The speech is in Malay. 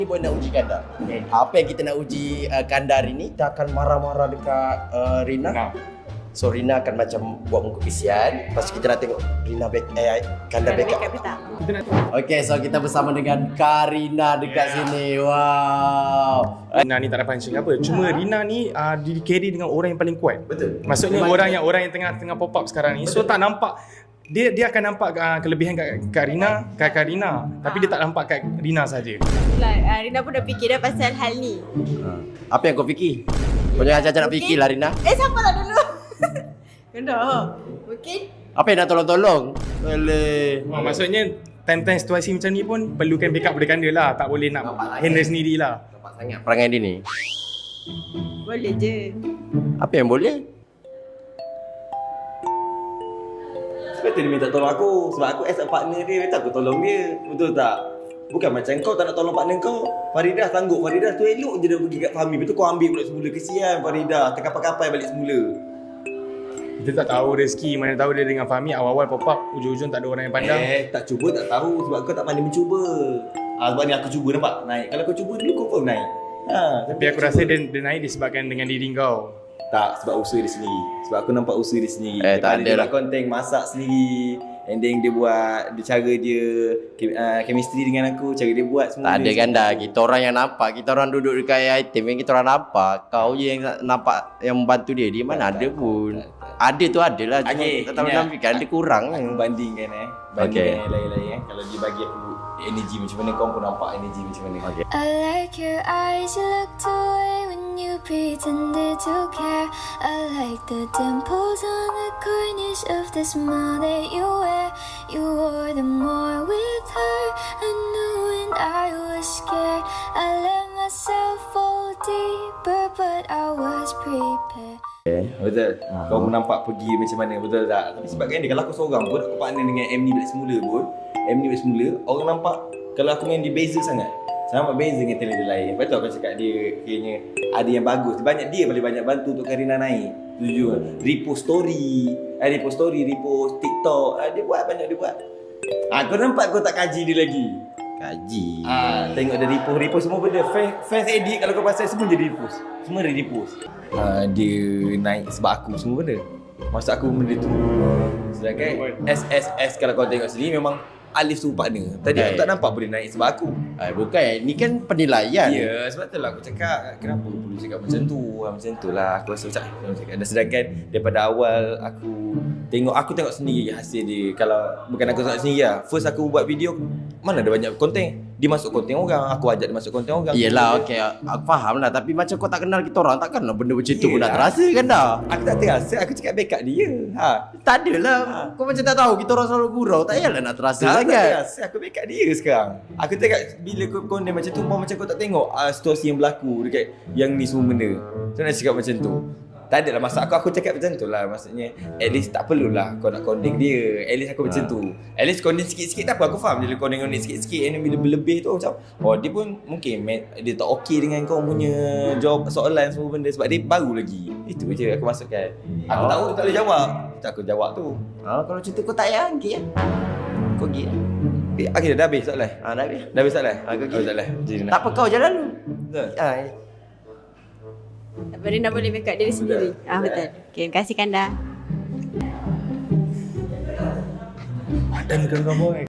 Ni boleh nak uji Kanda. Apa yang kita nak uji Kanda hari ni, kita akan marah-marah dekat Rina. So Rina akan macam buat muka kesian. Lepas tu kita nak tengok Rina Kanda backup. Okay, so kita bersama dengan Karina dekat sini. Wow. Rina ni tak ada punching apa. Cuma Rina ni di carry dengan orang yang paling kuat. Betul. Maksudnya orang yang tengah pop up sekarang ni. So tak nampak dia akan nampak kelebihan kat Rina, tapi dia tak nampak kat Rina saja. Rina pun dah fikir dah pasal hal ni. Apa yang kau fikir? Kau jangan ajak nak fikir lah Rina. Sabarlah dulu. Kena. Mungkin Apa yang nak tolong-tolong? Boleh. Maksudnya time-time situasi macam ni pun perlukan backup daripada Kanda lah. Tak boleh nak handle sendiri lah. Nampak sangat perangai dia ni. boleh je. Apa yang boleh? Sebab tu dia minta tolong aku. Sebab aku as a partner dia, minta aku tolong dia. Betul tak? Bukan macam kau tak nak tolong partner kau. Faridah sanggup. Faridah tu elok je dia pergi kat Fahmi. Betul kau ambil pula semula. Kesian Faridah. Terkapai-kapai balik semula. Kita tak tahu rezeki. Mana tahu dia dengan Fahmi awal-awal pop up. Ujung-ujung tak ada orang yang pandang. Tak cuba tak tahu. Sebab kau tak pandai mencuba. Sebab ni aku cuba nampak naik. Kalau kau cuba dulu confirm naik. Tapi aku rasa dia naik disebabkan dengan diri kau. Tak, sebab usaha dia sendiri. Sebab aku nampak usaha dia sendiri. Tak ada dia lah. buat konten, masak sendiri. And then dia buat cara dia chemistry dengan aku, cara dia buat semua. Tak ada Kanda. Kita orang yang nampak. Kita orang duduk dekat item yang kita orang nampak. Kau je yang nampak yang membantu dia. Dia mana ada pun. Ada tu ada lah. Cuma tak tahu nampikan. Ada kurang. Aku bandingkan bandingkan yang lain-lain Kalau dia bagi aku energy macam mana, kau pun nampak energy macam mana. Okay. I like your eyes, you looked away when you pretended to care. I like the dimples on the corners of the smile that you wear. You wore them more with her, I knew when I was scared. I let myself fall deeper, but I was prepared. Betul. Kau pun nampak pergi macam mana, betul tak? Tapi sebab kan dia, kalau aku seorang pun, aku partner dengan M ni balik semula pun, orang nampak kalau aku main dia beza sangat. Sama beza dengan talent dia lain. Betul aku cakap dia kayaknya ada yang bagus. Dia boleh banyak bantu untuk Karina naik. Setuju kan? Repost story, repost TikTok. Dia buat banyak dia buat. Kau nampak kau tak kaji dia lagi. Kaji. Tengok dia repost semua benda. Fans edit kalau kau pasal semua jadi repost. Semua dia repost. Dia naik sebab aku semua benda. Maksud aku benda tu. Sedangkan SSS kalau kau tengok sini memang Alif tu partner. Tadi aku tak nampak boleh naik sebab aku. Bukan. Ni kan penilaian. Ya, sebab tu lah aku cakap kenapa perlu cakap macam tu. Macam tu lah aku rasa macam dan sedangkan daripada awal aku tengok sendiri hasil dia. Kalau bukan aku tengok sendiri lah. First aku buat video, mana ada banyak konten. Dia masuk konten orang, aku ajak dia masuk konten orang. Yelah, okey. Aku faham lah. Tapi macam kau tak kenal kita orang, takkan lah benda macam tu pun nak terasa kan dah. Aku tak terasa, aku cakap backup dia. Tak adalah. Kau macam tak tahu kita orang selalu gurau. Tak payahlah nak terasa sangat. Tak terasa, aku backup dia sekarang. Aku tengok bila kau konten macam tu, macam kau tak tengok situasi yang berlaku dekat yang ni semua benda. Macam nak cakap macam tu. Tak adalah masak aku cakap macam tu lah. Maksudnya at least tak perlulah kau nak konding dia. At least aku macam tu. At least konding sikit-sikit tak apa. Aku faham dia konding sikit-sikit. And bila berlebih tu macam dia pun mungkin dia tak okey dengan kau punya jawab soalan semua benda. Sebab dia baru lagi. Itu je aku masukkan. Aku tahu tak boleh jawab. Tak aku jawab tu. Kalau cerita kau tak payah angki ya. Kau gila. Okay, dah habis soalan? Dah habis. Dah habis soalan? Kau gila. Soalan. Tak apa, kau jalan dulu. Betul. Rina boleh backup diri sendiri. Betul. Okay, terima kasih Kanda. Padan kau boy.